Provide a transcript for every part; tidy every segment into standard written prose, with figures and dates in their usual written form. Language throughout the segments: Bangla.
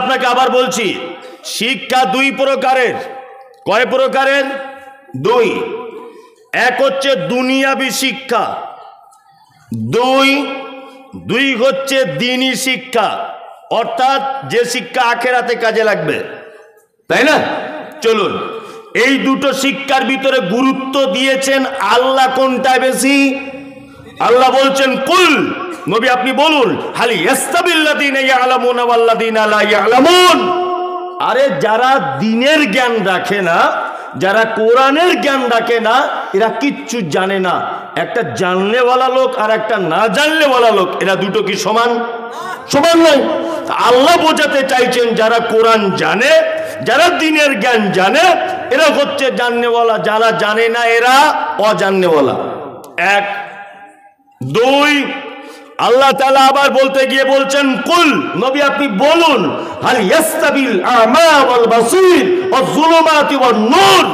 আপনাকে আবার বলছি, শিক্ষা দুই প্রকারের। কয় প্রকারের? দুই। এক হচ্ছে দুনিয়াবি শিক্ষা, দুই হচ্ছে দ্বীনি শিক্ষা, অর্থাৎ যে শিক্ষা আখেরাতে কাজে লাগবে, তাই না? চলুন, এই দুটো শিক্ষার ভিতরে গুরুত্ব দিয়েছেন আল্লাহ কোনটা বেশি? আল্লাহ বলছেন কুল, নবী আপনি বলুন, হাল ইয়াস্তাবিল্লাযীনা ইয়ালামুনা ওয়াল্লাযীনা লা ইয়ালামুন। আরে যারা দ্বীনের জ্ঞান রাখে না, যারা কোরআনের জ্ঞান রাখে না, এরা কিচ্ছু জানে না। একটা জানলেওয়ালা লোক আর একটা না জানলেওয়ালা লোক, এরা দুটো কি সমান? সমান নয়। আল্লাহ বোঝাতে চাইছেন যারা কোরআন জানে, যারা দ্বীনের জ্ঞান জানে, এরা হচ্ছে জাননেওয়ালা, যারা জানে না এরা অজাননেওয়ালা। এক। দুই, আল্লাহ তাআলা আবার বলতে গিয়ে বলছেন কুল, নবী আপনি বলুন, হাল ইয়াস্তাবিল আমা ওয়াল বাসীর ওয়াজ যুলুমাতি ওয়ান নূর।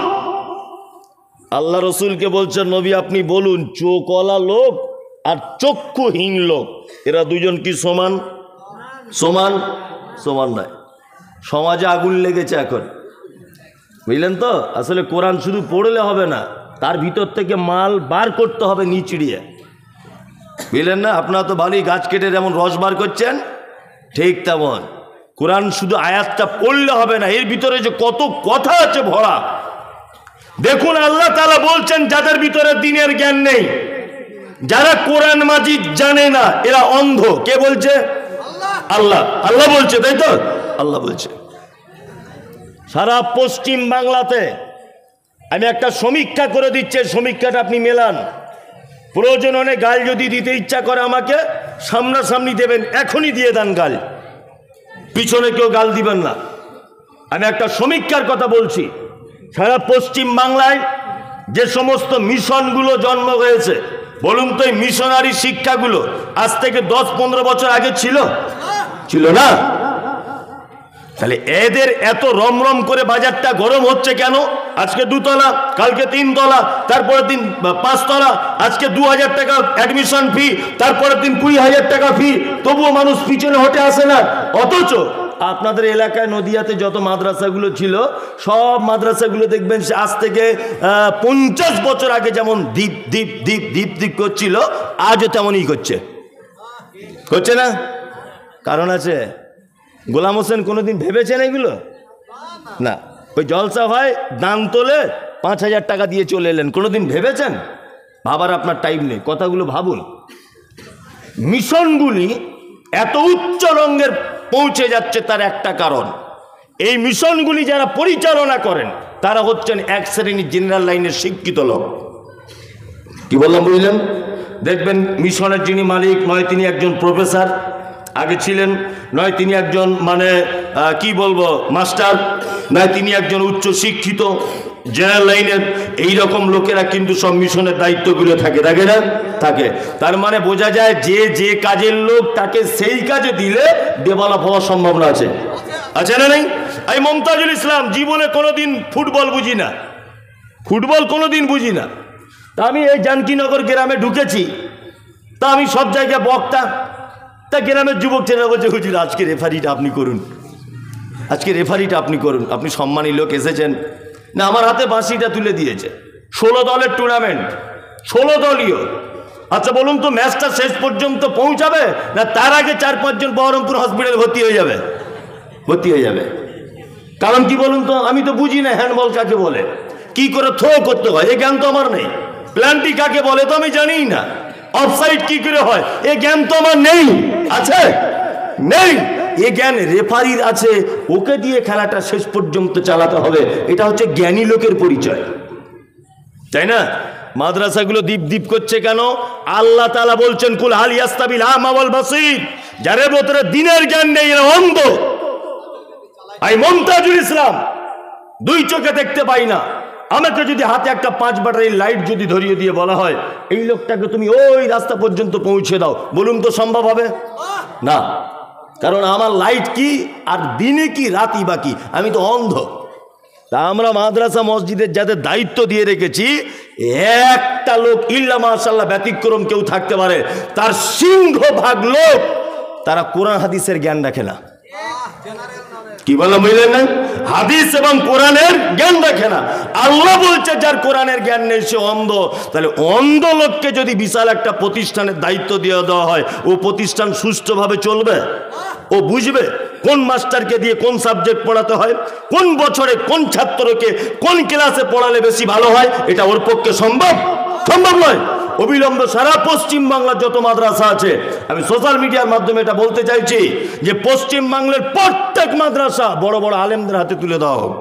আল্লাহ রাসূলকে বলছেন নবী আপনি বলুন, চোখওয়ালা লোক আর চক্ষুহীন লোক, এরা দুজন কি সমান? সমান? সমান নয়। সমাজে আগুন লেগেছে এখন, বুঝলেন তো? আসলে কোরআন শুধু পড়লে হবে না, তার ভিতর থেকে মাল বার করতে হবে নিচড়িয়ে, বুঝলেন না? আপনারা তো ভালোই গাছ কেটে যেমন রস বার করছেন, ঠিক তেমন কোরআন শুধু আয়াতটা পড়লে হবে না, এর ভিতরে যে কত কথা আছে ভরা। দেখুন আল্লাহ তাআলা বলছেন যাদের ভিতরে দ্বীনের জ্ঞান নেই, যারা কোরআন মাজিদ জানে না, এরা অন্ধ। কে বলছে? আল্লাহ। আল্লাহ বলছে, তাই তো? আল্লাহ বলছে। সারা পশ্চিম বাংলাতে আমি একটা সমীক্ষা করে দিচ্ছি, সমীক্ষাটা আপনি মেলান। প্রয়োজন হলে গাল যদি দিতে ইচ্ছা করে আমাকে সামনাসামনি দেবেন, এখনই দিয়ে দেন গাল, পিছনে কেউ গাল দিবেন না। আমি একটা সমীক্ষার কথা বলছি। সারা পশ্চিম বাংলায় যে সমস্ত মিশনগুলো জন্ম হয়েছে, বলুন তো এই মিশনারি শিক্ষাগুলো আজ থেকে 10-15 বছর আগে ছিল? ছিল না। তাহলে এদের এত রমরম করে বাজারটা গরম হচ্ছে কেন? আজকে 2 তলা, কালকে 3 তলা, তারপরের দিন 5 তলা, আজকে 2000 টাকা অ্যাডমিশন ফি, তারপরের দিন 20,000 টাকা ফি, তবুও মানুষ পিছনে হটে আসে না। অথচ আপনাদের এলাকায় নদিয়াতে যত মাদ্রাসাগুলো ছিল, সব মাদ্রাসাগুলো দেখবেন আজ থেকে 50 বছর আগে যেমন দীপ দীপ দীপ দীপ দীপ করছিল, আজও তেমনই করছে না? কারণ আছে। গোলাম হোসেন কোনোদিন ভেবেছেন এগুলো? না। ওই জলসা হয়, দান তোলে, 5,000 টাকা দিয়ে চলে এলেন, কোনোদিন ভেবেছেন? ভাবার আপনার টাইম নেই, কথাগুলো ভাবুন। মিশনগুলি এত উচ্চ রঙের পৌঁছে যাচ্ছে তার একটা কারণ, এই মিশনগুলি যারা পরিচালনা করেন তারা হচ্ছেন এক শ্রেণীর জেনারেল লাইনের শিক্ষিত লোক। কি বললাম বুঝলেন? দেখবেন মিশনের যিনি মালিক, নয় তিনি একজন প্রফেসর আগে ছিলেন, নয় তিনি একজন কি বলবো মাস্টার, নয় তিনি একজন উচ্চ শিক্ষিত জেনারেল লাইনের। এইরকম লোকেরা কিন্তু সব মিশনের দায়িত্বগুলো থাকে না? থাকে। তার মানে বোঝা যায় যে কাজের লোক তাকে সেই কাজে দিলে ডেভেলপ হওয়ার সম্ভাবনা আছে। আছে না নেই? এই মমতাজুল ইসলাম জীবনে কোনোদিন ফুটবল বুঝি না, ফুটবল কোনোদিন বুঝি না। তা আমি এই জানকীনগর গ্রামে ঢুকেছি, তা আমি সব জায়গায় বক্তা। তা গ্রামের যুবক ছেলেরা বলছে, হুজুর আজকে রেফারিটা আপনি করুন, আজকে রেফারিটা আপনি করুন, আপনি সম্মানী লোক এসেছেন। না, আমার হাতে বাঁশিটা তুলে দিয়েছে। 16 দলের টুর্নামেন্ট, 16 দলীয়। আচ্ছা বলুন তো, ম্যাচটা শেষ পর্যন্ত পৌঁছাবে না তার আগে 4-5 জন বহরমপুর হসপিটালে ভর্তি হয়ে যাবে? কারণ কি বলুন তো, আমি তো বুঝি না হ্যান্ডবল কাকে বলে, কি করে থ্রো করতে হয় এই জ্ঞান তো আমার নেই। প্ল্যান্টি কাকে বলে তো আমি জানি না। অফসাইড কি করে হয় এই জ্ঞান তো আমার নেই। আছে? নেই। এ জ্ঞান রেফারির আছে, ওকে দিয়ে খেলাটা শেষ পর্যন্ত চালাতে হবে। এটা হচ্ছে জ্ঞানী লোকের পরিচয়, তাই না? মাদ্রাসাগুলো দীপ দীপ করছে কেন? আল্লাহ তাআলা বলছেন কুল হাল ইয়াস্তাবিল আমা ওয়াল বাসীর, যার ভিতরে দ্বীনের জ্ঞান নেই এরা অন্ধ। আই মমতাজুল ইসলাম 2 চোখে দেখতে পাই না, আমাকে যদি হাতে একটা 5 ব্যাটারির লাইট যদি ধরিয়ে দিয়ে বলা হয় এই লোকটাকে তুমি ওই রাস্তা পর্যন্ত পৌঁছে দাও, বলুন তো সম্ভব হবে? না। কারণ আমার লাইট কি আর দিনে কি রাতই বাকি, আমি তো অন্ধ। তা আমরা মাদ্রাসা মসজিদের যাদের দায়িত্ব দিয়ে রেখেছি, একটা লোক ইল্লা মাশাআল্লাহ ব্যতিক্রম কেউ থাকতে পারে, তার সিংহভাগ লোক তারা কোরআন হাদিসের জ্ঞান রাখে না। কি বললাম বুঝলেন না? হাদিস এবং কোরআনের জ্ঞান রাখে না। আল্লাহ বলছে যার কোরআনের জ্ঞান নেই সে অন্ধ। তাহলে অন্ধ লোককে যদি বিশাল একটা প্রতিষ্ঠানের দায়িত্ব দিয়ে দেওয়া হয়, ও প্রতিষ্ঠান সুষ্ঠুভাবে চলবে? ও বুঝবে কোন মাস্টারকে দিয়ে কোন সাবজেক্ট পড়াতে হয়, কোন বছরে কোন ছাত্রকে কোন ক্লাসে পড়ালে বেশি ভালো হয়? এটা ওর পক্ষে সম্ভব? সম্ভব নয়। অবিলম্বে সারা পশ্চিম বাংলার যত মাদ্রাসা আছে, আমি সোশ্যাল মিডিয়ার মাধ্যমে এটা বলতে চাইছি যে পশ্চিম বাংলার প্রত্যেক মাদ্রাসা বড় বড় আলেমদের হাতে তুলে দেওয়া হোক।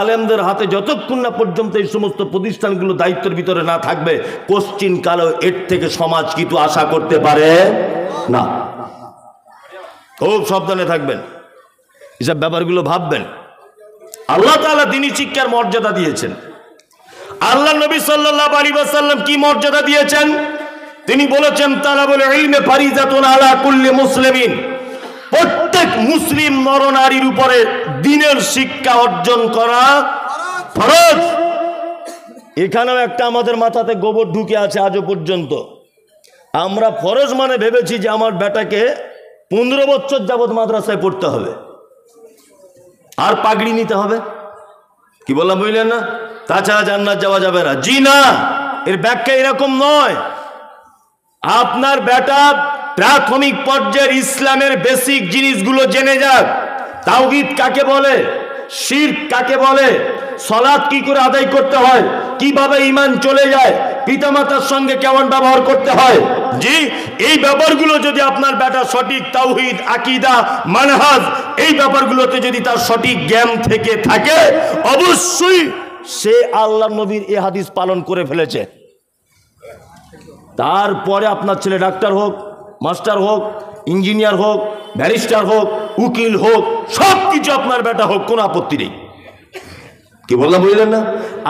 আলেমদের হাতে যতক্ষণ না পর্যন্ত এই সমস্ত প্রতিষ্ঠানগুলো দায়িত্বের ভিতরে না থাকবে, কোশ্চিন কালেও এর থেকে সমাজ কিছু আশা করতে পারে না। খুব সাবধানে থাকবেন, এসব ব্যাপারগুলো ভাববেন। আল্লাহ তাআলা দ্বীনি শিক্ষার মর্যাদা দিয়েছেন। আল্লাহ নবী সাল্লাল্লাহু আলাইহি ওয়াসাল্লাম কি মর্যাদা দিয়েছেন? তিনি বলেছেন তালাবুল ইলমি ফারিজাতুন আলা কুল্লি মুসলিমিন, প্রত্যেক মুসলিম নরনারীর উপরে দ্বীনের শিক্ষা অর্জন করা ফরজ। এখানেও একটা আমাদের মাথাতে গোবর ঢুকে আছে আজও পর্যন্ত। আমরা ফরজ মানে ভেবেছি যে আমার বেটাকে 15 বছর যাবত মাদ্রাসায় পড়তে হবে আর পাগড়ি নিতে হবে। কি বললাম বুঝলেন না? তাছাড়া জান্নাত যাওয়া যাবে না। জি না, এর ব্যাখ্যা এরকম নয়। আপনার বেটা প্রাথমিক পর্যায়ের ইসলামের বেসিক জিনিসগুলো জেনে যাক। তাওহীদ কাকে বলে, শিরক কাকে বলে, সালাত কি করে আদায় করতে হয়, কিভাবে ঈমান চলে যায়, পিতামাতার সঙ্গে কেমন ব্যবহার করতে হয়। জি, এই ব্যাপারগুলো যদি আপনার বেটা সঠিক তাওহীদ, আকীদা, মানহাজ, এই ব্যাপারগুলোতে যদি তার সঠিক জ্ঞান থেকে থাকে, অবশ্যই সে আল্লাহর নবীর এই হাদিস পালন করে ফেলেছে। তারপরে আপনার ছেলে ডাক্তার হোক, মাস্টার হোক, ইঞ্জিনিয়ার হোক, ব্যারিস্টার হোক, উকিল হোক, সব কিছু আপনার বেটা হোক, কোনো আপত্তি নেই। কি বললাম বুঝলেন না?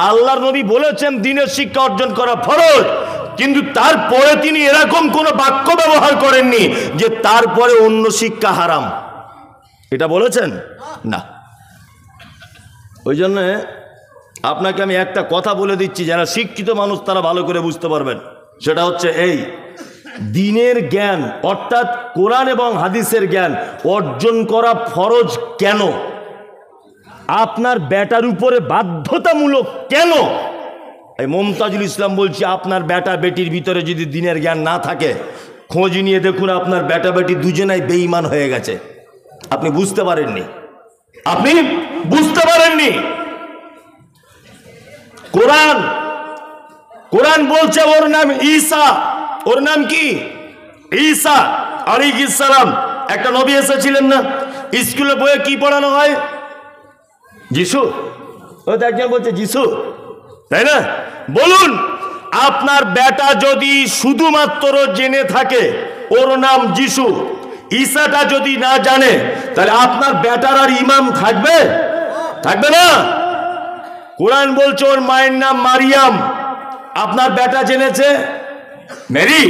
আল্লাহর নবী বলেছেন দ্বীনের শিক্ষা অর্জন করা ফরজ, কিন্তু তারপরে তিনি এরকম কোনো বাক্য ব্যবহার করেননি যে তারপরে অন্য শিক্ষা হারাম। এটা বলেছেন না। ওই জন্য আপনাকে আমি একটা কথা বলে দিচ্ছি, যারা শিক্ষিত মানুষ তারা ভালো করে বুঝতে পারবেন। সেটা হচ্ছে এই, দ্বীনের জ্ঞান অর্থাৎ কোরআন এবং হাদিসের জ্ঞান অর্জন করা ফরজ কেন? আপনার বেটার উপরে বাধ্যতামূলক কেন? এই মুমতাজুল ইসলাম বলছি, আপনার বেটা বেটির ভিতরে যদি দ্বীনের জ্ঞান না থাকে, খোঁজ নিয়ে দেখুন আপনার বেটা বেটি দুজনাই বেঈমান হয়ে গেছে। আপনি বুঝতে পারেননি, আপনি বুঝতে পারেননি। কোরআন বলছে ওর নাম ঈসা। ওর নাম কি? ঈসা আলাইহিস সালাম। একটা নবী এসেছিলেন না? স্কুলে বইয়ে কি পড়ানো হয়? যিশু। ওই তো একজন বলছে যিশু, তাই না? বলুন, আপনার বেটা যদি শুধুমাত্র জেনে থাকে ওর নাম যিশু, ঈসাটা যদি না জানে, তাহলে আপনার বেটার আর ইমাম থাকবে? থাকবে না। কোরআন বলছে ওর মায়ের নাম মারিয়াম। আপনার বেটা জেনেছে মেরি।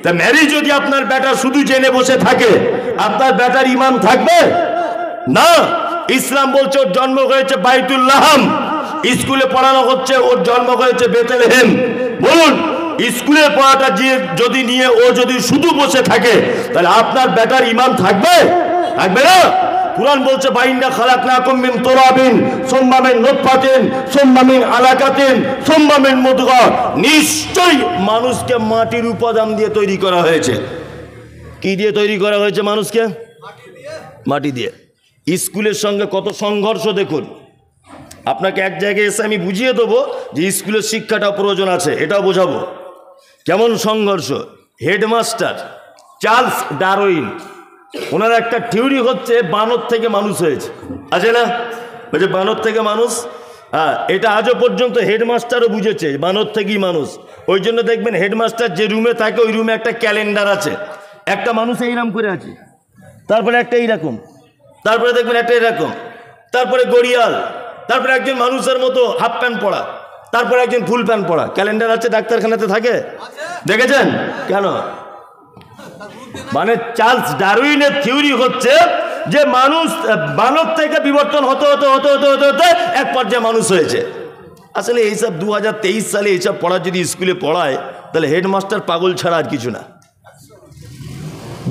তা মেরি যদি আপনার বেটা শুধু জেনে বসে থাকে, আপনার বেটার ইমাম থাকবে না। ইসলাম বলছে ওর জন্ম হয়েছে বাইতুল লাহাম, স্কুলে পড়ানো হচ্ছে ওর জন্ম হয়েছে বেথলেহেম। বলুন, স্কুলের পড়াটা যদি নিয়ে ও যদি শুধু বসে থাকে, তাহলে আপনার বেটার ইমাম থাকবে? থাকবে না। কুরআন বলছে বাইন্না খালাকনাকুম মিন তুরাবিন সুম্মা মিন নুতফাতিন সুম্মা মিন আলাকাতিন সুম্মা মিন মুদগা, নিশ্চয়ই মানুষকে মাটির উপাদান দিয়ে তৈরি করা হয়েছে। কি দিয়ে তৈরি করা হয়েছে মানুষকে? মাটি দিয়ে। স্কুলের সঙ্গে কত সংঘর্ষ দেখুন। আপনাকে এক জায়গায় এসে আমি বুঝিয়ে দেবো যে স্কুলের শিক্ষাটা প্রয়োজন আছে, এটাও বোঝাবো। কেমন সংঘর্ষ? হেডমাস্টার চার্লস ডারউইন, ওনার একটা থিওরি হচ্ছে বানর থেকে মানুষ হয়েছে, আছে না? বলছে বানর থেকে মানুষ। হ্যাঁ, এটা আজও পর্যন্ত হেডমাস্টারও বুঝেছে বানর থেকেই মানুষ। ওই জন্য দেখবেন হেডমাস্টার যে রুমে থাকে ওই রুমে একটা ক্যালেন্ডার আছে, একটা মানুষ এইরকম করে আছে, তারপরে একটা এইরকম, তারপরে দেখবেন একটা এরকম, তারপরে গড়িয়াল, তারপরে একজন মানুষের মতো হাফ প্যান্ট পরা, তারপরে একজন ফুল প্যান্ট পরা। ক্যালেন্ডার আছে, ডাক্তারখানাতে থাকে, দেখেছেন? কেন? মানে চার্লস ডারউইনের থিওরি হচ্ছে যে মানুষ বানর থেকে বিবর্তন হতে হতে হতে হতে হতে হতে এক পর্যায়ে মানুষ হয়েছে। আসলে এইসব 2023 সালে এইসব পড়া যদি স্কুলে পড়ায়, তাহলে হেডমাস্টার পাগল ছাড়া আর কিছু না।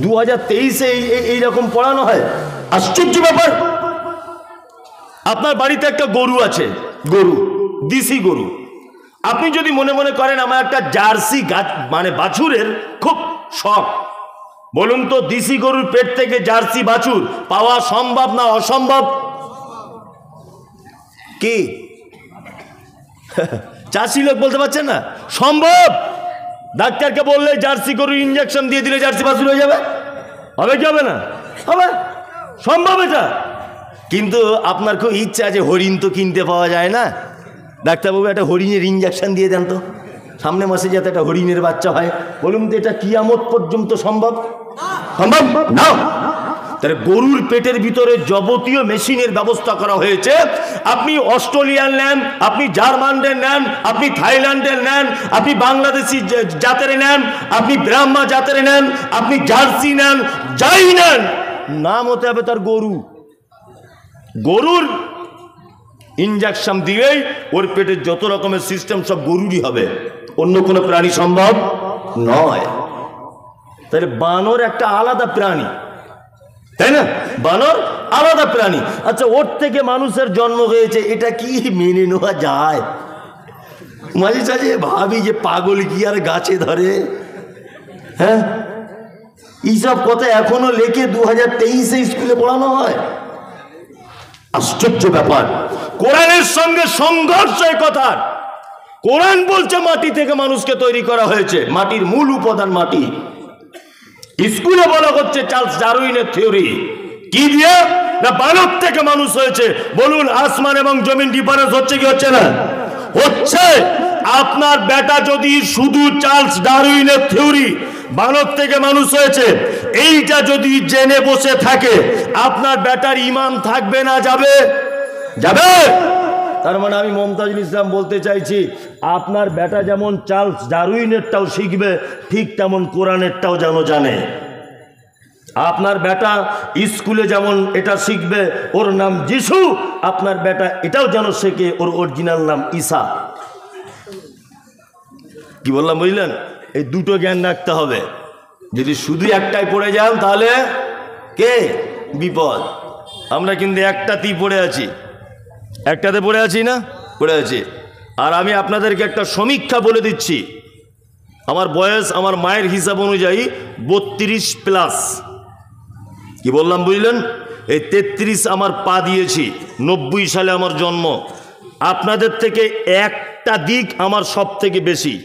2023-এ এইরকম পড়ানো হয়। আশ্চর্য ব্যাপার। আপনার বাড়িতে একটা গরু আছে, গরু, দেশি গরু। আপনি যদি মনে মনে করেন আমার একটা জার্সি গাছ মানে বাছুরের খুব শখ, বলুন তো দেশি গরুর পেট থেকে জার্সি বাছুর পাওয়া সম্ভব না অসম্ভব? কি চাষি লোক বলতে পারছেন না? সম্ভব। ডাক্তারকে বললে জার্সি গরুর ইঞ্জেকশন দিয়ে দিলে জার্সি বাছুর হয়ে যাবে, হবে কি হবে না? হবে, সম্ভব এটা। কিন্তু আপনার খুব ইচ্ছা আছে, হরিণ তো কিনতে পাওয়া যায় না, ডাক্তারবাবু একটা হরিণের ইঞ্জেকশন দিয়ে দেন তো, সামনে মাসে যাতে একটা হরিণের বাচ্চা হয়। বলুন তো এটা কিয়ামত পর্যন্ত সম্ভব? সম্ভব না। তাহলে গরুর পেটের ভিতরে যাবতীয় মেশিনের ব্যবস্থা করা হয়েছে। আপনি অস্ট্রেলিয়ান নেন, আপনি জার্মানদের নেন, আপনি থাইল্যান্ডের নেন, আপনি বাংলাদেশি জাতের নেন, আপনি ব্রাহ্মা জাতের নেন, আপনি জার্সি নেন, যাই নেন, নাম হতে হবে তার গরু। গরুর ইঞ্জেকশন দিয়েই ওর পেটের যত রকমের সিস্টেম সব গরুরই হবে, অন্য কোনো প্রাণী সম্ভব নয়। তাহলে বানর একটা আলাদা প্রাণী, তাই না? বানর আলাদা প্রাণী। আচ্ছা, ওর থেকে মানুষের জন্ম হয়েছে, এটা কি মেনে নেওয়া যায়? মাঝে সাঝে ভাবি যে পাগল কি আর গাছে ধরে? হ্যাঁ, এইসব কথা এখনো লেখে 2023-এ স্কুলে পড়ানো হয়। আশ্চর্য ব্যাপার। কোরআনের সঙ্গে সংঘর্ষ এই কথার। কোরআন বলছে মাটি থেকে মানুষকে তৈরি করা হয়েছে, মাটির মূল উপাদান মাটি। স্কুলে বলা হচ্ছে চার্লস ডারউইনের থিওরি, কি দিয়ে? না বানর থেকে মানুষ হয়েছে। বলুন আসমান এবং জমিন ডিফারেন্স হচ্ছে কি হচ্ছে না? হচ্ছে। আপনার বেটা যদি শুধু চার্লস ডারউইনের থিওরি বানর থেকে মানুষ হয়েছে এইটা যদি জেনে বসে থাকে, আপনার বেটার ঈমান থাকবে না যাবে? যাবে। তার মানে আমি মমতাজুল ইসলাম বলতে চাইছি, আপনার বেটা যেমন চার্লস ডারউইনেরটাও শিখবে, ঠিক তেমন কোরআনেরটাও যেন জানে। আপনার বেটা স্কুলে যেমন এটা শিখবে ওর নাম যিশু, আপনার বেটা এটাও যেন শেখে ওর অরিজিনাল নাম ঈসা। কি বললাম বুঝলেন? এই দুটো জ্ঞান রাখতে হবে। যদি শুধু একটাই পড়ে যান তাহলে কে বিপদ। আমরা কিন্তু একটাতেই পড়ে আছি, একটাতে পড়ে আছি না? পড়ে আছি। আর আমি আপনাদেরকে একটা সমীক্ষা বলে দিচ্ছি। আমার বয়স আমার মায়ের হিসাব অনুযায়ী 32+। কি বললাম বুঝলেন? এই 33 আমার পা দিয়েছি, 90 সালে আমার জন্ম। আপনাদের থেকে একটা দিক আমার সব থেকে বেশি।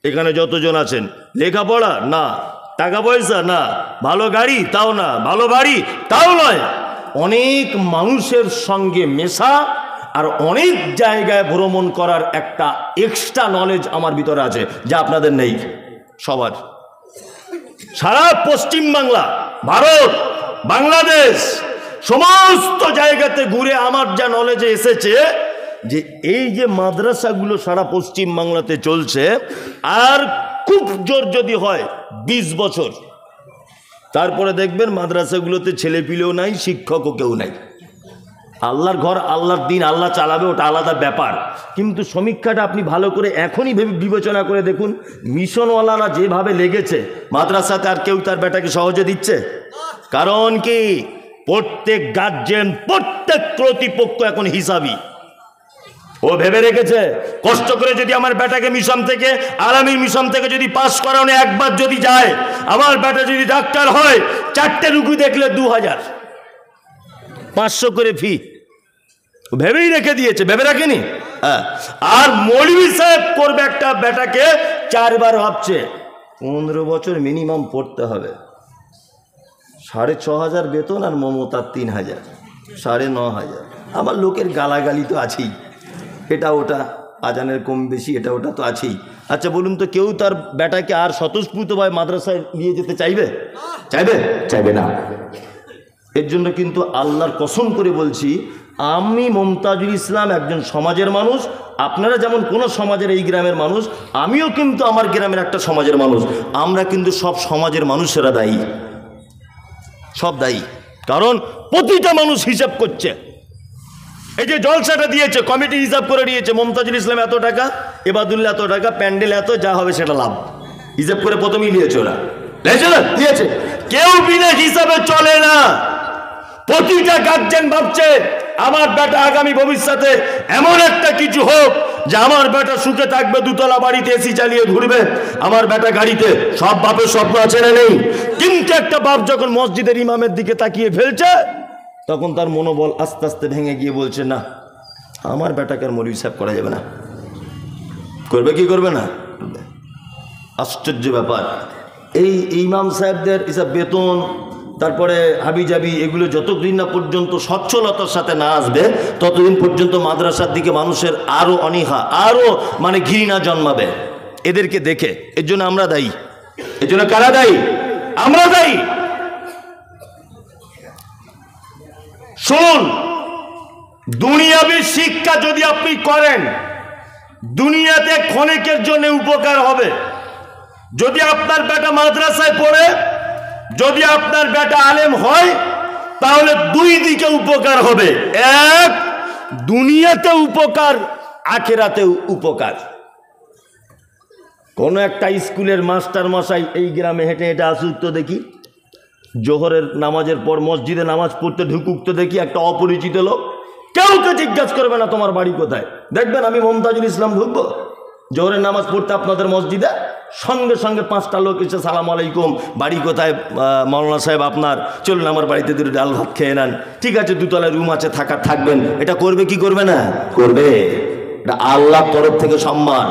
এখানে যতজন আছেন, লেখাপড়া না, টাকা পয়সা না, ভালো গাড়ি তাও না, ভালো বাড়ি তাও নয়, অনেক মানুষের সঙ্গে মেশা আর অনেক জায়গায় ভ্রমণ করার একটা এক্সট্রা নলেজ আমার ভিতরে আছে, যা আপনাদের নেই সবার। সারা পশ্চিম বাংলা, ভারত, বাংলাদেশ সমস্ত জায়গাতে ঘুরে আমার যা নলেজে এসেছে যে এই যে মাদ্রাসাগুলো সারা পশ্চিম বাংলাতে চলছে, আর খুব জোর যদি হয় 20 বছর, তারপরে দেখবেন মাদ্রাসাগুলোতে ছেলেপিলেও নাই, শিক্ষকও কেউ নাই। আল্লাহর ঘর, আল্লাহর দিন, আল্লাহ চালাবে, ওটা আলাদা ব্যাপার। কিন্তু সমীক্ষাটা আপনি ভালো করে এখনই বিবেচনা করে দেখুন, মিশনওয়ালারা যেভাবে লেগেছে মাদ্রাসাতে, আর কেউ তার বেটাকে সহজে দিচ্ছে? কারণ কি? প্রত্যেক গার্জেন, প্রত্যেক কর্তৃপক্ষ এখন হিসাবি। ও ভেবে রেখেছে কষ্ট করে যদি আমার বেটাকে মিশন থেকে, আলামী মিশন থেকে যদি পাস করানো একবার যদি যায়, আমার বেটা যদি ডাক্তার হয়, 4টে রুগী দেখলে 2000, 500 করে ফি। ভেবেই রেখে দিয়েছে, ভেবে রাখেনি? হ্যাঁ। আর মৌলভী সাহেব করবে একটা বেটাকে 4 বার ভাবছে 15 বছর মিনিমাম পড়তে হবে, 6500 বেতন, আর মমতার 3000, 9500। আমার লোকের গালাগালি তো আছেই, এটা ওটা, আজানের কম বেশি এটা ওটা তো আছেই। আচ্ছা বলুন তো, কেউ তার বেটাকে আর স্বতঃস্ফূর্তভাবে মাদ্রাসায় নিয়ে যেতে চাইবে? চাইবে? চাইবে না। এর জন্য কিন্তু আল্লাহর কসম করে বলছি, আমি মমতাজুল ইসলাম একজন সমাজের মানুষ, আপনারা যেমন কোনো সমাজের এই গ্রামের মানুষ, আমিও কিন্তু আমার গ্রামের একটা সমাজের মানুষ। আমরা কিন্তু সব সমাজের মানুষেরা দায়ী, সব দায়ী। কারণ প্রতিটা মানুষ হিসাব করছে। এই যে জলসাটা দিয়েছে, কমিটি হিসাব করে দিয়েছে, মমতাজুল ইসলাম এত টাকা, এবাদুল্লাহ এত টাকা, প্যান্ডেল এত, যা হবে সেটা লাভ, হিসাব করে প্রথমেই নিয়েছে ওরা। দিয়েছে, কেউ বিনা হিসাবে চলে না। প্রতিটা গার্জেন ভাবছে আমার বেটা আগামী ভবিষ্যতে এমন একটা কিছু হোক যে আমার বেটা সুখে থাকবে, দুতলা বাড়িতে এসি চালিয়ে ঘুরবে, আমার বেটা গাড়িতে। সব বাপের স্বপ্ন আছে না নেই? কিন্তু একটা বাপ যখন মসজিদের ইমামের দিকে তাকিয়ে ফেলছে, তখন তার মনোবল আস্তে আস্তে ভেঙে গিয়ে বলছে, না, আমার বেটাকে আর মৌলভী সাহেব করা যাবে না। করবে কি করবে না? আশ্চর্য ব্যাপার। এই ইমাম সাহেবদের এসব বেতন, তারপরে হাবিজাবি, এগুলো যতদিন না পর্যন্ত সচ্ছলতার সাথে না আসবে, ততদিন পর্যন্ত মাদ্রাসার দিকে মানুষের আরো অনীহা, আরো ঘৃণা জন্মাবে এদেরকে দেখে। এর জন্য আমরা দায়ী। এর জন্য কারা দায়ী? আমরা দায়ী। শুনুন, দুনিয়াবি শিক্ষা যদি আপনি করেন, দুনিয়াতে ক্ষণিকের জন্য উপকার হবে। যদি আপনার বেটা মাদ্রাসায় পড়ে, যদি আপনার বেটা আলেম হয়, তাহলে দুই দিকে উপকার হবে। এক, দুনিয়াতে উপকার, আখিরাতেও উপকার। কোন একটা স্কুলের মাস্টার মশাই এই গ্রামে হেঁটে হেঁটে আসুক তো দেখি, জোহরের নামাজের পর মসজিদে নামাজ পড়তে ঢুকুক তো দেখি, একটা অপরিচিত লোক। কেউকে জিজ্ঞাসা করবে না তোমার বাড়ি কোথায়। দেখবেন আমি মমতাজুল ইসলাম ঢুকবো জোহরের নামাজ পড়তে আপনাদের মসজিদে, সঙ্গে সঙ্গে 5টা লোক এসে সালাম আলাইকুম, বাড়ি কোথায় মাওলানা সাহেব আপনার, চলুন আমার বাড়িতে দুটো ডাল ভাত খেয়ে নেন। ঠিক আছে, দুতলায় রুম আছে, থাকবেন। এটা করবে কি করবে না? করবে। এটা আল্লাহর তরফ থেকে সম্মান।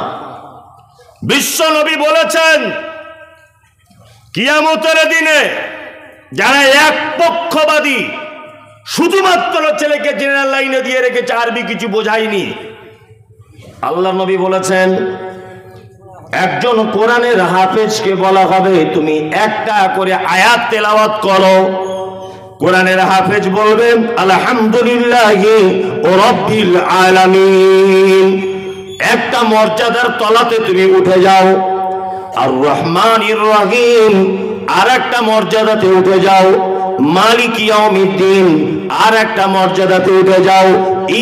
বিশ্ব নবী বলেছেন, কিয়ামতের দিনে যারা এক পক্ষবাদী, শুধুমাত্র ছেলেকে জেনারেল লাইনে দিয়ে রেখেছে, আরবি কিছু বোঝায়নি, আল্লাহ নবী বলেছেন একজন কোরআনের হাফেজকে বলা হবে তুমি একটা করে আয়াত তেলাওয়াত করো। কোরআনের হাফেজ বলবেন আলহামদুলিল্লাহি রাব্বিল আলামিন। একটা মর্যাদার তলাতে তুমি উঠে যাও। আর রহমানির রহিম আর একটা মর্যাদাতে উঠে যাও। মালিক ইয়াউমিদ্দিন আর একটা মর্যাদাতে উঠে যাও।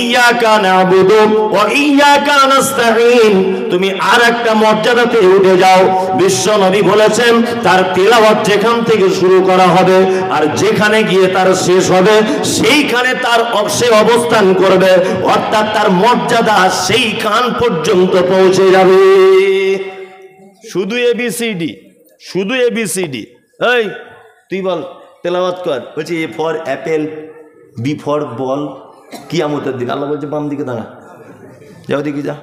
ইয়াকা নাবুদু ওয়া ইয়াকা নাস্তাঈন তুমি আর একটা মর্যাদাতে উঠে যাও। বিশ্ব নবী বলেছেন তার তেলাওয়াত যেখান থেকে শুরু করা হবে আর যেখানে গিয়ে তার শেষ হবে, সেইখানে তার সে অবস্থান করবে, অর্থাৎ তার মর্যাদা সেইখান পর্যন্ত পৌঁছে যাবে। শুধু এবিসিডি, শুধু এবিসিডি। এই তুই বল, তেলাওয়াত কর। বলছি A for apple, B for ball. কিয়ামতের দিন আল্লাহ বলছে বাম দিকে দাঁড়া, যাও দিকে যা,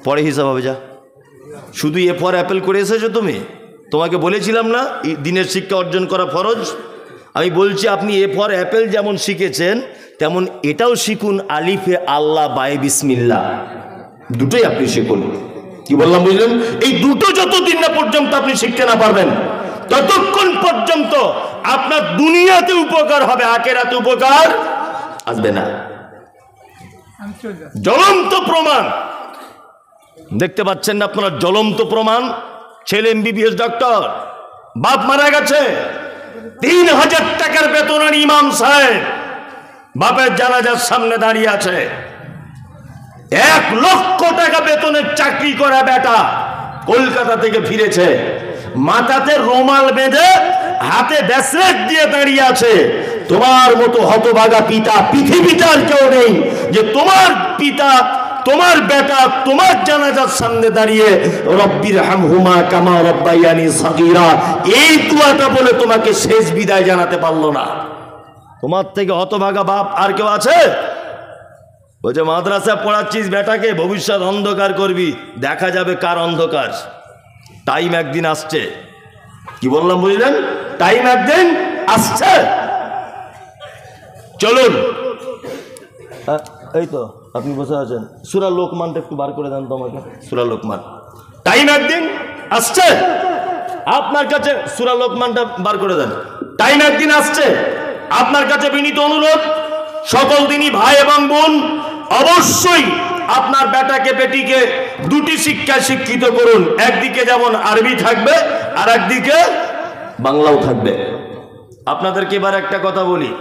পরে হিসাব হবে, যা। শুধু এ ফর অ্যাপেল করে এসেছো তুমি? তোমাকে বলেছিলাম না দিনের শিক্ষা অর্জন করা ফরজ? আমি বলছি আপনি এ ফর অ্যাপেল যেমন শিখেছেন, তেমন এটাও শিখুন, আলিফে আল্লাহ বাই বিসমিল্লাহ, দুটোই আপনি শিখুন। কি বললাম বুঝলেন? এই দুটো যতদিন না পর্যন্ত আপনি শিখতে না পারবেন, ততক্ষণ পর্যন্ত আপনার দুনিয়াতে উপকার হবে, আখিরাতে উপকার আসবে না। জ্বলন্ত প্রমাণ দেখতে পাচ্ছেন না আপনারা? জ্বলন্ত প্রমাণ। ছেলে এমবিবিএস ডক্টর, বাপ মারা গেছে, 3000 টাকার বেতনের ইমাম সাহেব বাপের জানাজার সামনে দাঁড়িয়ে আছে। 1 লক্ষ টাকা বেতনের চাকরি করা বেটা কলকাতা থেকে ফিরেছে, মাথাতে রুমাল বেঁধে হাতে ব্যাসলেট দিয়ে দাঁড়িয়ে আছে। তোমার মতো হতভাগা পিতা পৃথিবীতে আর কেউ নেই যে তোমার পিতা, তোমার বেটা তোমার জানাজার সামনে দাঁড়িয়ে রব্বির হামহুমা কামা রব্বায়ানি সাগীরা এই দোয়াটা বলে তোমাকে শেষ বিদায় জানাতে পারলো না। তোমার থেকে হতভাগা বাপ আর কেউ আছে? বলছে মাদ্রাসা পড়াচ্ছিস বেটাকে, ভবিষ্যৎ অন্ধকার করবি, দেখা যাবে কার অন্ধকার। টাইম একদিন আসছে। কি বললাম বুঝলেন? টাইম একদিন আসছে। চলুন, এই তো আপনি বসে আছেন, সূরা লোকমানটা একটু বার করে দেন তো আমাকে। সূরা লোকমান, টাইম একদিন আসছে আপনার কাছে, সূরা লোকমানটা বার করে দেন। টাইম একদিন আসছে। আপনার কাছে বিনীত অনুরোধ, সকল দিনই ভাই এবং বোন, অবশ্যই আপনার বেটাকে বেটিকে দুটি শিক্ষায় শিক্ষিত করুন। একদিকে যেমন আরবি থাকবে আর একদিকে বাংলাও থাকবে। আপনাদেরকে এবার একটা কথা বলি,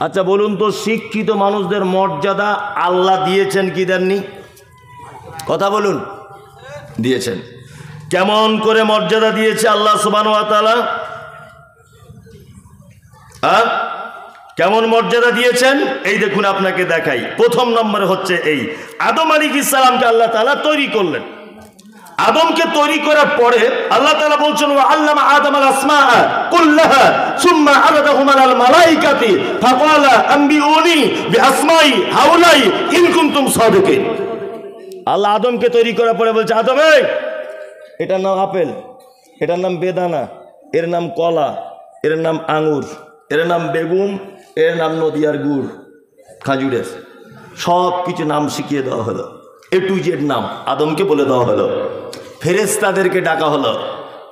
আচ্ছা বলুন তো, শিক্ষিত মানুষদের মর্যাদা আল্লাহ দিয়েছেন কি দেননি? কথা বলুন। দিয়েছেন। কেমন করে মর্যাদা দিয়েছে আল্লাহ সুবহানাহু ওয়া তাআলা? কেমন মর্যাদা দিয়েছেন এই দেখুন, আপনাকে দেখাই। প্রথম নম্বরে হচ্ছে এই আদম আলাইহিস সালামকে আল্লাহ তাআলা তৈরি করলেন। আদমকে তৈরি করার পরে আল্লাহ তাআলা বলছেন ওয়া আল্লামা আদম আল আসমাআ কুল্লাহা সুম্মা আরাদাহুম আলাল মালাইকাতি ফাকালা আনবিউনি বিআসমাই হাউলাই ইন কুনতুম সাদিকিন। আল্লাহ আদমকে তৈরি করার পরে বলছে, আদম এটার নাম আপেল, এটার নাম বেদানা, এর নাম কলা, এর নাম আঙ্গুর, এর নাম বেগুন, এর নাম নদিয়ার গুড়, খাজুরের, সব কিছু নাম শিখিয়ে দেওয়া হলো। এ টু জেড নাম আদমকে বলে দেওয়া হলো। ফেরেশতাদেরকে ডাকা হলো,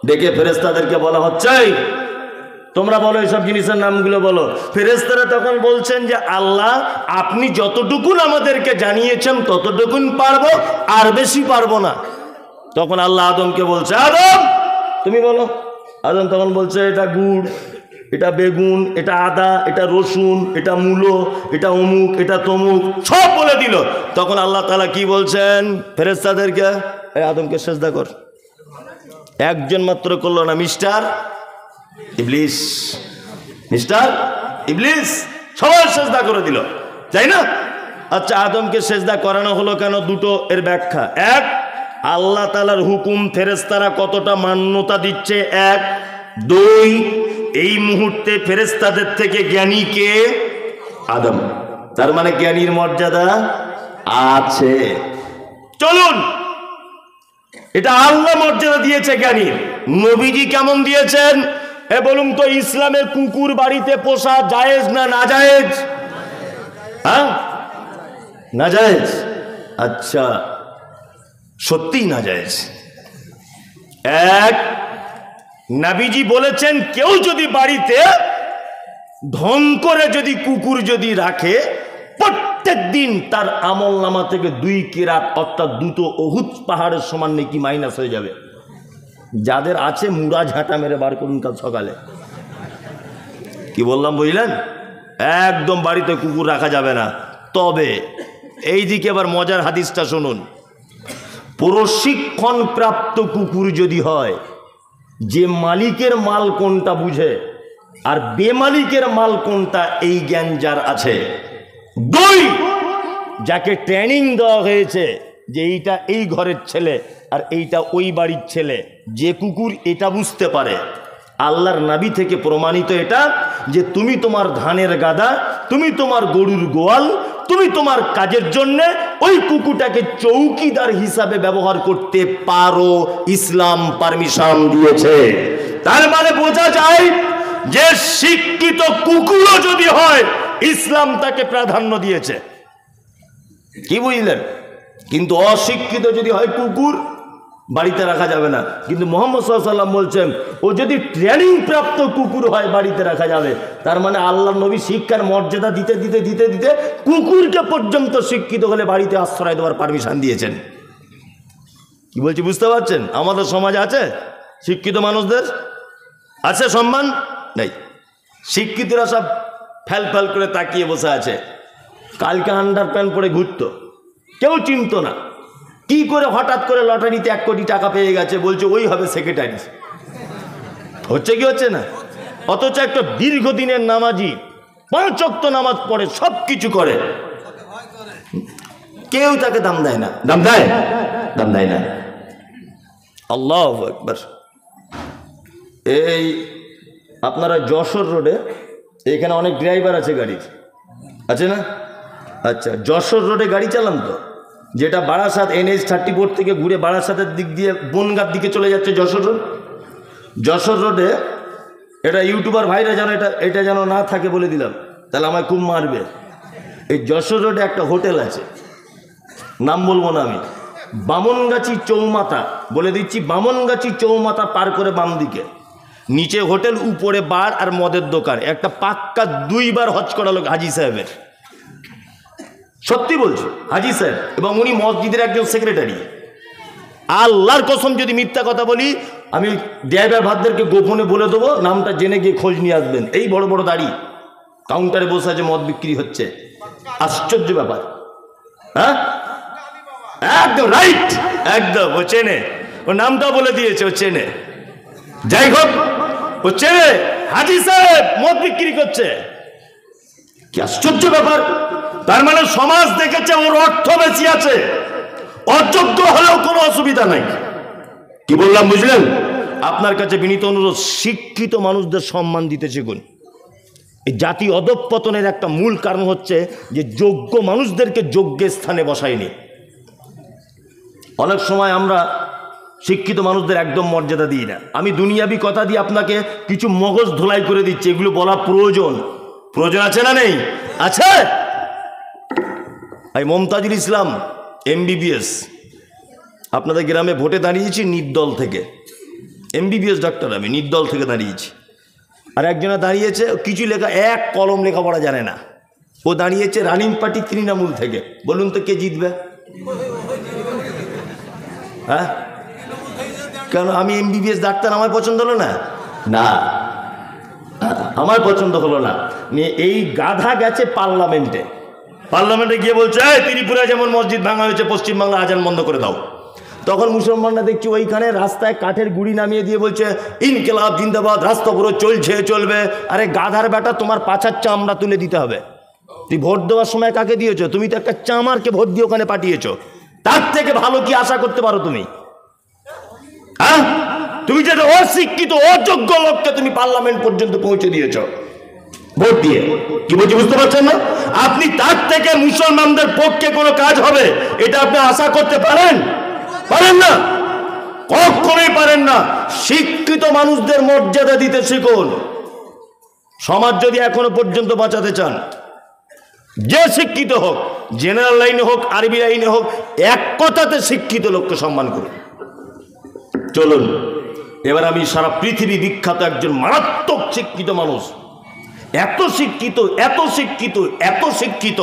ডেকে ফেরেশতাদেরকে বলা হচ্ছে তোমরা বলো এইসব জিনিসের নামগুলো বলো। ফেরেশতারা তখন বলছেন যে আল্লাহ আপনি যতটুকুন আমাদেরকে জানিয়েছেন ততটুকুন পারবো, আর বেশি পারবো না। তখন আল্লাহ আদমকে বলছে আদম তুমি বলো। আদম তখন বলছে এটা গুড়, এটা বেগুন, এটা আদা, এটা রসুন, এটা মূলো, এটা অমুক, এটা তমুক, সব বলে দিল। তখন আল্লাহ তাআলা কি বলছেন ফেরেশতাদেরকে, এই আদমকে সিজদা কর। একজন মাত্র করলো না, মিস্টার ইবলিস, মিস্টার ইবলিস সবাই সিজদা করে দিল, তাই না? আচ্ছা, আদমকে সিজদা করানো হলো কেন? দুটো এর ব্যাখ্যা। এক, আল্লাহ তাআলার হুকুম ফেরেশতারা কতটা মান্যতা দিচ্ছে, এক। দুই, এই মুহূর্তে ফেরেশতাদের থেকে জ্ঞানী কে? আদম। তার মানে জ্ঞানীর মর্যাদা আছে। চলুন, এটা আল্লাহ মর্যাদা দিয়েছে জ্ঞানীর। নবীজি কেমন দিয়েছেন বলুন তো? ইসলামে কুকুর বাড়িতে পোষা জায়েজ না নাজায়েজ? হ্যাঁ, নাজায়েজ। আচ্ছা, সত্যিই নাজায়েজ। এক, নবীজি বলেছেন কেউ যদি বাড়িতে ঢং করে যদি কুকুর যদি রাখে, প্রত্যেক দিন তার আমল নামা থেকে 2 কিরাত অর্থাৎ 2 উহুদ পাহাড়ের সমান নেকি মাইনাস হয়ে যাবে। যাদের আছে মুড়া ঝাঁটা মেরে বার করুন কাল সকালে। কি বললাম বুঝলেন? একদম বাড়িতে কুকুর রাখা যাবে না। তবে এই দিকে আবার মজার হাদিসটা শুনুন। প্রশিক্ষণ প্রাপ্ত কুকুর যদি হয়, যে মালিকের মাল কোনটা বুঝে আর বেমালিকের মাল কোনটা এই জ্ঞান যার আছে। দুই, যাকে ট্রেনিং দেওয়া হয়েছে যে এইটা এই ঘরের ছেলে আর এইটা ওই বাড়ির ছেলে, যে কুকুর এটা বুঝতে পারে। আল্লাহর নবী থেকে প্রমাণিত এটা যে তুমি তোমার ধানের গাদা, তুমি তোমার গরুর গোয়াল, তুমি তোমার কাজের জন্য ওই কুকুরটাকে চৌকিদার হিসাবে ব্যবহার করতে পারো, ইসলাম পারমিশন দিয়েছে। তার মানে বোঝা যায় যে শিক্ষিত কুকুরও যদি হয় ইসলাম তাকে প্রাধান্য দিয়েছে। কি বুঝলেন? কিন্তু অশিক্ষিত যদি হয় কুকুর, বাড়িতে রাখা যাবে না। কিন্তু মুহাম্মদ সাল্লাল্লাহু আলাইহি ওয়াসাল্লাম বলছেন ও যদি ট্রেনিং প্রাপ্ত কুকুর হয় বাড়িতে রাখা যাবে। তার মানে আল্লাহর নবী শিক্ষার মর্যাদা দিতে দিতে দিতে দিতে কুকুরকে পর্যন্ত শিক্ষিত হলে বাড়িতে আশ্রয় দেওয়ার পারমিশন দিয়েছেন। কি বলছি বুঝতে পারছেন? আমাদের সমাজে আছে শিক্ষিত মানুষদের আছে সম্মান নেই। শিক্ষিতরা সব ফ্যাল ফ্যাল করে তাকিয়ে বসে আছে। কালকে আন্ডার প্যান্ট পরে ঘুরতো, কেউ চিনত না। কি করে হঠাৎ করে লটারিতে 1 কোটি টাকা পেয়ে গেছে, বলছে ওই হবে সেক্রেটারি। হচ্ছে কি হচ্ছে না? অথচ একটা দীর্ঘদিনের নামাজি, 5 ওয়াক্ত নামাজ পড়ে, সব কিছু করে, কেউ তাকে দাম দেয় না। দাম দেয়? দাম দেয় না। আল্লাহু আকবার। এই আপনারা যশোর রোডে, এখানে অনেক ড্রাইভার আছে গাড়ির, আছে না? আচ্ছা, যশোর রোডে গাড়ি চালান তো, যেটা বারাসাত NH 34 থেকে ঘুরে বারাসাতের দিক দিয়ে বনগাঁর দিকে চলে যাচ্ছে যশোর রোড। যশোর রোডে এটা ইউটিউবার ভাইরা যেন এটা যেন না থাকে বলে দিলাম, তাহলে আমায় খুব মারবে। এই যশোর রোডে একটা হোটেল আছে, নাম বলবো না আমি, বামনগাছি চৌমাথা বলে দিচ্ছি। বামনগাছি চৌমাথা পার করে বাম দিকে নিচে হোটেল, উপরে বার আর মদের দোকান। একটা পাক্কা 2 বার হজ করা লোক হাজি সাহেবের, সত্যি বলছি, হাজি সাহেব, এবং উনি মসজিদের একজন সেক্রেটারি। আল্লাহর কসম যদি মিথ্যা কথা বলি, আমি ড্রাইভার ভাইদেরকে গোপনে বলে দেবো, নামটা জেনে গিয়ে খোঁজ নিয়ে আসবেন। এই বড় বড় দাড়ি, কাউন্টারে বসে আছে, মদ বিক্রি হচ্ছে। আশ্চর্য ব্যাপার। হ্যাঁ, একদম রাইট, একদম ও চেনে, ও নামটা বলে দিয়েছে, ও চেনে। যাই হোক, ও চেনে, হাজি সাহেব মদ বিক্রি করছে। কি আশ্চর্য ব্যাপার! তার মানে সমাজ দেখেছে ওর অর্থ বেশি আছে, অযোগ্য হলেও কোনো অসুবিধা নাই। কি বললাম বুঝলেন? আপনার কাছে বিনীত অনুরোধ, শিক্ষিত মানুষদের সম্মান দিতে শিখুন। এই জাতি অধঃপতনের একটা মূল কারণ হচ্ছে যে যোগ্য মানুষদেরকে যোগ্য স্থানে বসায়নি। অনেক সময় আমরা শিক্ষিত মানুষদের একদম মর্যাদা দিই না। আমি দুনিয়াবি কথা দিয়ে আপনাকে কিছু মগজ ধোলাই করে দিচ্ছি, এগুলো বলা প্রয়োজন আছে না নেই? আছে। এই মমতাজুল ইসলাম MBBS, আপনাদের গ্রামে ভোটে দাঁড়িয়েছি নির্দল থেকে, MBBS ডাক্তার, আমি নির্দল থেকে দাঁড়িয়েছি। আর একজনে দাঁড়িয়েছে কিছু লেখা, এক কলম লেখাপড়া জানে না, ও দাঁড়িয়েছে রানিং পার্টি তৃণমূল থেকে। বলুন তো কে জিতবে? হ্যাঁ, কেন? আমি MBBS ডাক্তার, আমার পছন্দ হলো না? না, আমার পছন্দ হলো না। এই গাধা গেছে পার্লামেন্টে গিয়ে বলছে, ত্রিপুরা যেমন মসজিদ ভাঙা হয়েছে, পশ্চিমবাংলা আজান বন্ধ করে দাও। তখন মুসলমানরা দেখছি ওইখানে রাস্তায় কাঠের গুড়ি নামিয়ে দিয়ে বলছে ইনকিলাব জিন্দাবাদ, রাস্তা পুরো চলবে। আরে গাধার বেটা, তোমার পাছার চামড়া তুলে দিতে হবে। তুই ভোট দেওয়ার সময় কাকে দিয়েছো? তুমি তো একটা চামারকে ভোট দিয়ে ওখানে পাঠিয়েছো। তার থেকে ভালো কি আশা করতে পারো তুমি? হ্যাঁ, তুমি যেটা অশিক্ষিত অযোগ্য লোককে তুমি পার্লামেন্ট পর্যন্ত পৌঁছে দিয়েছো ভোট দিয়ে। কি বলছি বুঝতে পারছেন না? আপনি তার থেকে মুসলমানদের পক্ষে কোনো কাজ হবে এটা আপনি আশা করতে পারেন না, কখনোই পারেন না। শিক্ষিত মানুষদের মর্যাদা দিতে শিখুন। সমাজ যদি এখনো পর্যন্ত বাঁচাতে চান, যে শিক্ষিত হোক, জেনারেল লাইনে হোক, আরবি লাইনে হোক, এক কথাতে শিক্ষিত লোককে সম্মান করুন। চলুন এবার আমি সারা পৃথিবী বিখ্যাত একজন মারাত্মক শিক্ষিত মানুষ, এত শিক্ষিত,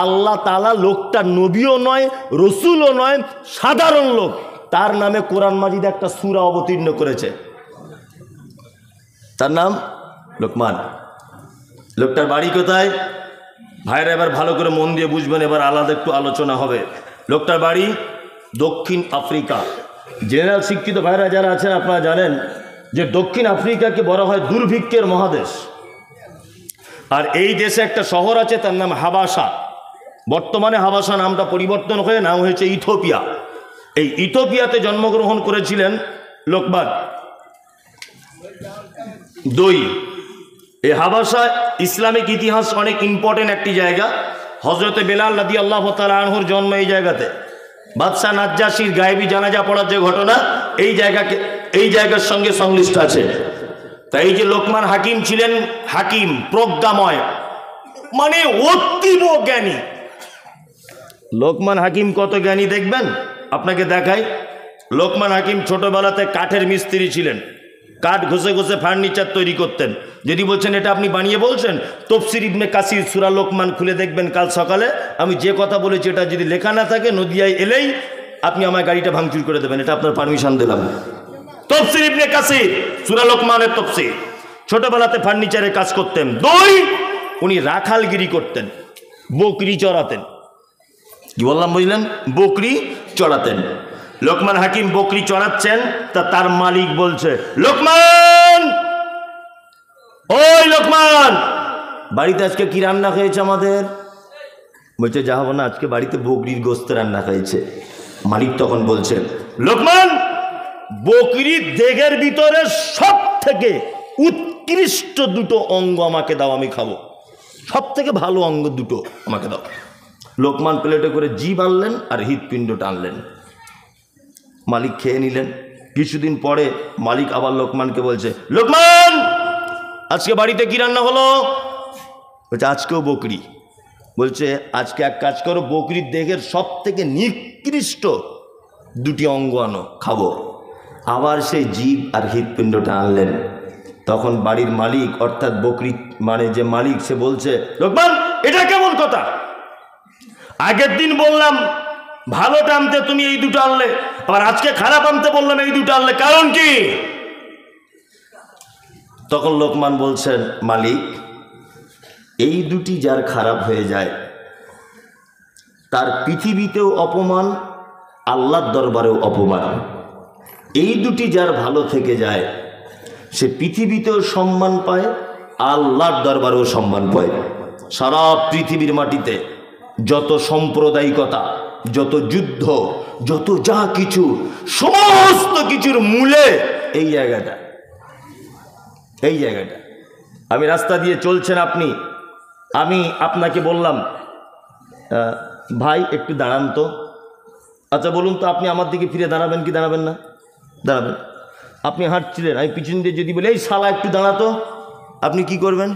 আল্লাহ তাআলা লোকটা নবীও নয়, রসুলও নয়, সাধারণ লোক, তার নামে কোরআন মাজিদে একটা সূরা অবতীর্ণ করেছে। তার নাম লোকমান। লোকটার বাড়ি কোথায়? ভাইরা এবার ভালো করে মন দিয়ে বুঝবেন, এবার আলাদা একটু আলোচনা হবে। লোকটার বাড়ি দক্ষিণ আফ্রিকা। জেনারেল শিক্ষিত ভাইরা যারা আছেন আপনারা জানেন যে দক্ষিণ আফ্রিকাকে বলা হয় দুর্ভিক্ষের মহাদেশ। আর এই দেশে একটা শহর আছে, তার নাম হাবাসা। বর্তমানে হাবাসা নামটা পরিবর্তন হয়ে নাম হয়েছে ইথিওপিয়া। এই ইথিওপিয়াতে জন্মগ্রহণ করেছিলেন লোকমান। এই হাবাসা ইসলামিক ইতিহাস অনেক ইম্পর্টেন্ট একটি জায়গা। হজরতে বেলাল রাদিয়াল্লাহু তাআলা আনহুর জন্ম এই জায়গাতে। বাদশাহ নাজ্জাশীর গায়েবী জানাজা পড়ার যে ঘটনা এই জায়গার সঙ্গে সংশ্লিষ্ট আছে। তাই এই যে লোকমান হাকিম ছিলেন, হাকিম প্রজ্ঞাময়, মানে অতীব জ্ঞানী। লোকমান হাকিম কত জ্ঞানী দেখবেন, আপনাকে দেখাই। লোকমান হাকিম ছোটবেলাতে কাঠের মিস্ত্রি ছিলেন, কাঠ ঘষে ঘষে ফার্নিচার তৈরি করতেন। যদি বলছেন এটা আপনি বানিয়ে বলছেন, তফসির ইবনে কাসির সূরা লোকমান খুলে দেখবেন কাল সকালে। আমি যে কথা বলেছি এটা যদি লেখা না থাকে, নদিয়ায় এলেই আপনি আমার গাড়িটা ভাঙচুর করে দেবেন, এটা আপনার পারমিশন দিলাম। তফসির ইবনে কাসির সূরা লোকমানের তফসির। ছোটবেলাতে ফার্নিচারের কাজ করতেন। উনি রাখালগিরি করতেন, বকরি চড়াতেন। কি বললাম বুঝলেন? বকরি চড়াতেন। লোকমান হাকিম বকরি চড়াচ্ছেন, তার মালিক বলছে, লোকমান, ওই লোকমান, বাড়িতে আজকে কি রান্না হয়েছে আমাদের? বলছে যাবো না, আজকে বাড়িতে বকরির গোস্ত রান্না হয়েছে। মালিক তখন বলছেন, লোকমান, বকরির দেগের ভিতরে সব থেকে উৎকৃষ্ট দুটো অঙ্গ আমাকে দাও, আমি খাবো। সব থেকে ভালো অঙ্গ দুটো আমাকে দাও। লোকমান প্লেটে করে জিভ আনলেন আর হৃৎপিণ্ডটা আনলেন। মালিক খেয়ে নিলেন। কিছুদিন পরে মালিক আবার লোকমানকে বলছে, লোকমান, আজকে বাড়িতে কি রান্না হলো? বলছে আজকেও বকরি। বলছে আজকে এক কাজ করো, বকরির দেহের সব থেকে নিকৃষ্ট দুটি অঙ্গ আনো, খাবো। আবার সেই জিভ আর হৃৎপিণ্ডটা আনলেন। তখন বাড়ির মালিক অর্থাৎ বকরি মানে যে মালিক, সে বলছে, লোকমান, এটা কেমন কথা? আগের দিন বললাম ভালোটা আনতে, তুমি এই দুটো আনলে, আবার আজকে খারাপ আনতে বললাম এই দুটো আনলে, কারণ কি? তখন লোকমান বলছেন, মালিক, এই দুটি যার খারাপ হয়ে যায় তার পৃথিবীতেও অপমান, আল্লাহর দরবারেও অপমান। এই দুটি যার ভালো থেকে যায় সে পৃথিবীতেও সম্মান পায়, আল্লাহর দরবারেও সম্মান পায়। সারা পৃথিবীর মাটিতে যত সাম্প্রদায়িকতা, যত যুদ্ধ, যত যা কিছু, সমস্ত কিছুর মূলে এই জায়গাটা। আমি রাস্তা দিয়ে চলছেন আপনি, আমি আপনাকে বললাম ভাই একটু দাঁড়ান তো। আচ্ছা বলুন তো, আপনি আমার দিকে ফিরে দাঁড়াবেন কি দাঁড়াবেন না? দাঁড়াবেন। আপনি হাঁটছিলেন, আমি পিছন দিয়ে যদি বলি এই শালা একটু দাঁড়াতো, আপনি কি করবেন?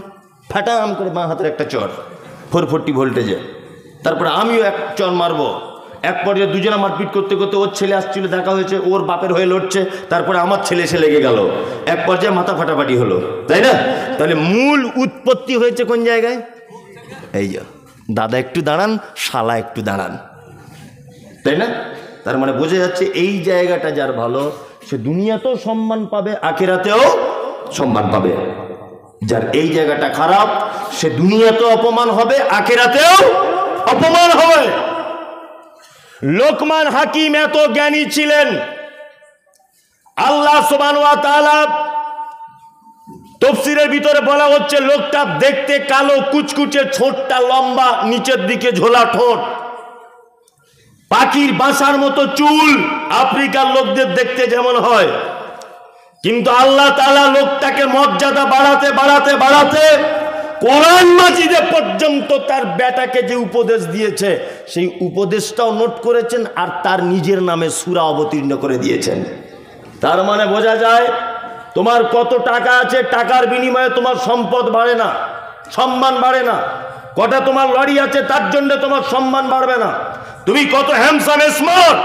ফাটাম করে বাঁ হাতের একটা চর, 440 ভোল্টেজে। তারপরে আমিও এক চর মারবো। এক পর্যায়ে দুজনে মারপিট করতে করতে ওর ছেলে আসছিল, দেখা হয়েছে, ওর বাপের হয়ে লড়ছে, তারপরে আমার ছেলে এসে লেগে গেল, এক পর্যায়ে মাথা ফাটাফাটি হলো, তাই না? তাহলে মূল উৎপত্তি হয়েছে কোন জায়গায়? এই যে দাদা একটু দাঁড়ান, শালা একটু দাঁড়ান, তাই না? তার মানে বোঝা যাচ্ছে এই জায়গাটা যার ভালো, সে দুনিয়াতেও সম্মান পাবে, আখিরাতেও সম্মান পাবে। যার এই জায়গাটা খারাপ, সে দুনিয়াতেও অপমান হবে, আখিরাতেও অপমান হবে। লোকমান হাকিম এত জ্ঞানী ছিলেন, আল্লাহ সুবহানাহু ওয়া তাআলা তাফসীরের ভিতরে বলা হচ্ছে লোকটা দেখতে কালো, কুচকুচে, ছোটটা লম্বা, নিচের দিকে ঝোলা ঠোঁট, পাখির বাসার মতো চুল, আফ্রিকার লোকদের দেখতে যেমন হয়। কিন্তু আল্লাহ তাআলা লোকটাকে মর্যাদা বাড়াতে বাড়াতে বাড়াতে কোরআন মাজিদে পর্যন্ত তার বেটাকে যে উপদেশ দিয়েছে, সেই উপদেশটাও নোট করেছেন আর তার নিজের নামে সূরা অবতীর্ণ করে দিয়েছেন। তার মানে বোঝা যায় তোমার কত টাকা আছে, টাকার বিনিময়ে তোমার সম্পদ বাড়ে না, সম্মান বাড়ে না। কটা তোমার লরি আছে, তার জন্য তোমার সম্মান বাড়বে না। তুমি কত হ্যান্ডসাম স্মার্ট,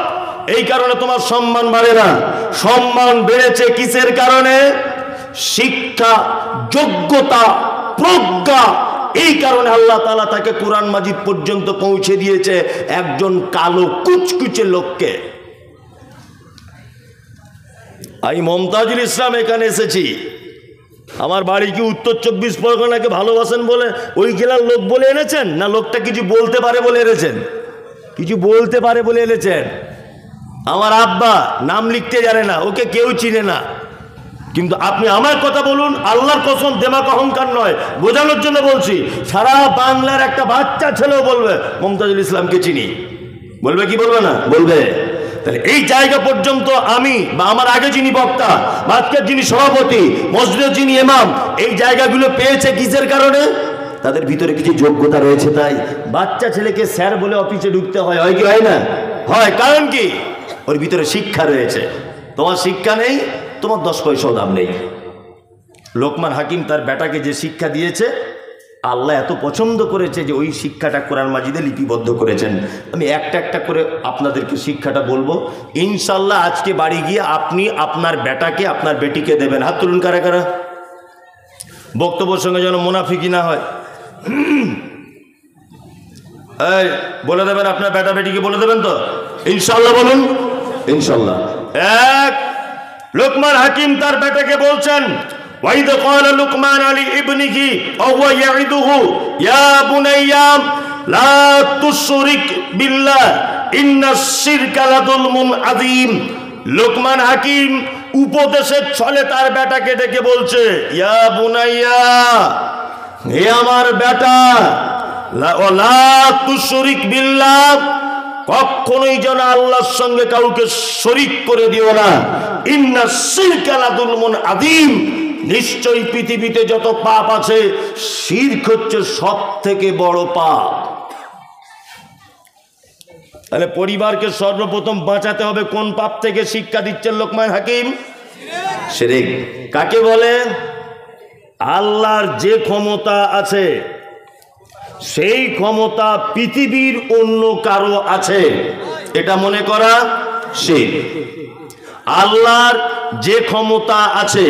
এই কারণে তোমার সম্মান বাড়ে না। সম্মান বেড়েছে কিসের কারণে? শিক্ষা, যোগ্যতা, প্রজ্ঞা। এই কারণে আল্লাহ তাআলা তাকে কোরআন মাজিদ পর্যন্ত পৌঁছে দিয়েছে একজন কালো কুচকুচে লোককে। আমি মমতাজুল ইসলাম এখানে এসেছি, আমার বাড়ি কি উত্তর 24 পরগনাকে ভালোবাসেন বলে ওই জেলার লোক বলে এনেছেন, না লোকটা কিছু বলতে পারে বলে এনেছেন? কিছু বলতে পারে বলে এনেছেন। আমার আব্বা নাম লিখতে জানে না, ওকে কেউ চিনে না। কিন্তু আপনি আমার কথা বলুন, আল্লাহর কসম, দেমাক অহংকার নয়, বোঝানোর জন্য বলছি, সারা বাংলার একটা বাচ্চা ছেলেও বলবে মমতাজুল ইসলামকে চিনি। বলবে কি বলবে না? বলবে। তাহলে এই জায়গা পর্যন্ত আমি বা আমার আগে যিনি বক্তা, আজকের যিনি সভাপতি, মসজিদের যিনি ইমাম, এই জায়গাগুলো পেয়েছে কিসের কারণে? তাদের ভিতরে কিছু যোগ্যতা রয়েছে। তাই বাচ্চা ছেলেকে স্যার বলে অফিসে ঢুকতে হয়, হয় কি হয় না? হয়। কারণ কি? ওর ভিতরে শিক্ষা রয়েছে। তোমার শিক্ষা নেই, তোমার 10 পয়সাও দাম নেই। লোকমান হাকিম তার বেটাকে যে শিক্ষা দিয়েছে, আল্লাহ এত পছন্দ করেছে যে ওই শিক্ষাটা কোরআন মাজিদে লিপিবদ্ধ করেছেন। আমি একটা একটা করে আপনাদেরকে শিক্ষাটা বলবো, ইনশাল্লাহ আজকে বাড়ি গিয়ে আপনি আপনার বেটাকে, আপনার বেটিকে দেবেন। হাত তুলুন কারা কারা। বক্তব্যের সঙ্গে যেন মুনাফিকি না হয়। এই বলে দেবেন, আপনার বেটা বেটিকে বলে দেবেন তো? ইনশাল্লাহ বলুন। ইনশাল্লাহ। এক, লোকমান হাকিম তার বেটাকে বলছেন, وَإِذْ قَالَ لُقْمَانُ لِابْنِهِ وَهُوَ يَعِظُهُ يَا بُنَيَّ لَا تُشْرِكْ بِاللَّهِ إِنَّ الشِّرْكَ لَظُلْمٌ عَظِيمٌ। লোকমান হাকিম উপদেশের ছলে তার বেটাকে ডেকে বলছে, ইয়া বুনাইয়া, হে আমার বেটা, লা তুশরিক বিল্লাহ, কখনোই যেন আল্লাহর সঙ্গে কাউকে শরীক করে দিও না। ইন্না শিরকা লাযুলমুন আযীম, নিশ্চয়ই পৃথিবীতে যত পাপ আছে, শিরক হচ্ছে সব থেকে বড় পাপ। তাহলে পরিবারকে সর্বপ্রথম বাঁচাতে হবে কোন পাপ থেকে? শিক্ষা দিচ্ছেন লোকমান হাকিম, শিরক। কাকে বলে? আল্লাহর যে ক্ষমতা আছে, সেই ক্ষমতা পৃথিবীর অন্য কারো আছে, এটা মনে করা শিরক। আল্লাহর যে ক্ষমতা আছে,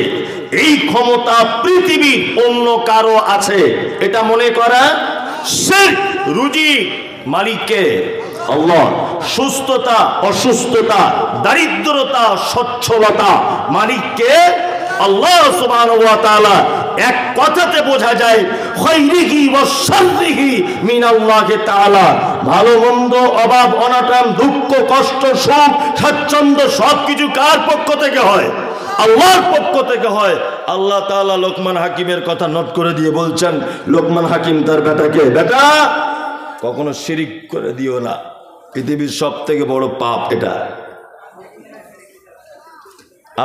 এই ক্ষমতা পৃথিবীর অন্য কারো আছে, এটা মনে করা শিরক। রুজি মালিককে আল্লাহ, সুস্থতা অসুস্থতা, দারিদ্রতা সচ্ছলতা মালিককে আল্লাহ সুবহানাহু ওয়া তাআলা। এক কথাতে বোঝা যায় খায়রিহি ওয়া শাররিহি মিনাল্লাহি তাআলা। ভালো মন্দ, অভাব অনটন, দুঃখ কষ্ট, সুখ স্বাচ্ছন্দ্য সবকিছু কার পক্ষ থেকে হয়? আল্লাহর পক্ষ থেকে হয়। আল্লাহ তাআলা লোকমান হাকিমের কথা নোট করে দিয়ে বলছেন, লোকমান হাকিম তার বেটাকে, বেটা কখনো শিরিক করে দিও না, পৃথিবীর সব থেকে বড় পাপ এটা।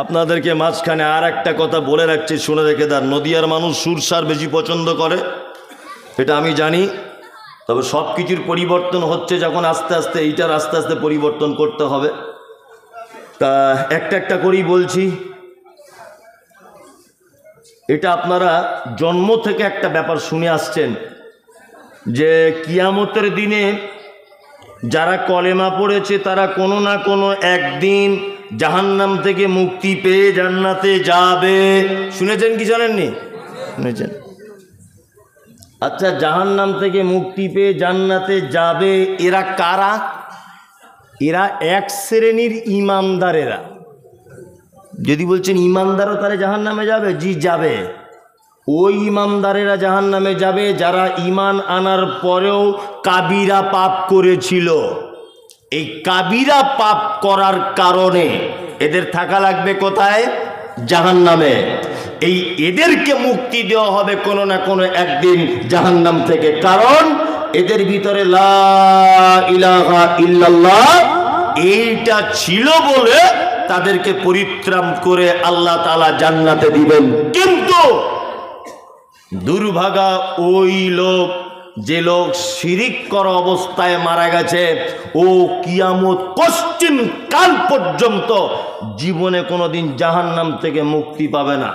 আপনাদেরকে মাঝখানে আর একটা কথা বলে রাখছি, শুনে রেখে দেন। নদিয়ার মানুষ সুরসার বেশি পছন্দ করে, এটা আমি জানি, তবে সব কিছুর পরিবর্তন হচ্ছে যখন আস্তে আস্তে, এইটার আস্তে আস্তে পরিবর্তন করতে হবে। তা একটা একটা করেই বলছি। এটা আপনারা জন্ম থেকে একটা ব্যাপার শুনে আসছেন যে কিয়ামতের দিনে যারা কলেমা পড়েছে তারা কোনো না কোনো একদিন জাহান্নাম থেকে মুক্তি পেয়ে জান্নাতে যাবে। শুনেছেন কি জানেননি? শুনেছেন। আচ্ছা, জাহান্নাম থেকে মুক্তি পেয়ে জান্নাতে যাবে, এরা কারা? এরা এক শ্রেণীর ইমানদারেরা। যদি বলছেন ইমানদারও তারা জাহান্নামে যাবে, জি যাবে। ওই ইমানদারেরা জাহান্নামে যাবে যারা ঈমান আনার পরেও কাবিরা পাপ করেছিল। এই কাবিরা পাপ করার কারণে এদের থাকা লাগবে কোথায়? জাহান্নামে। এই এদেরকে মুক্তি দেওয়া হবে কোনো না কোনো একদিন জাহান্নাম থেকে, কারণ এদের ভিতরে লা ইলাহা ইল্লাল্লাহ এইটা ছিল বলে তাদেরকে পরিত্রাণ করে আল্লাহ তাআলা জান্নাতে দিবেন। কিন্তু দুর্ভাগা ওই লোক, যে লোক শিরিক করা অবস্থায় মারা গেছে, ও কিয়ামত পশ্চিম কাল পর্যন্ত জীবনে কোনোদিন জাহান্নাম থেকে মুক্তি পাবে না।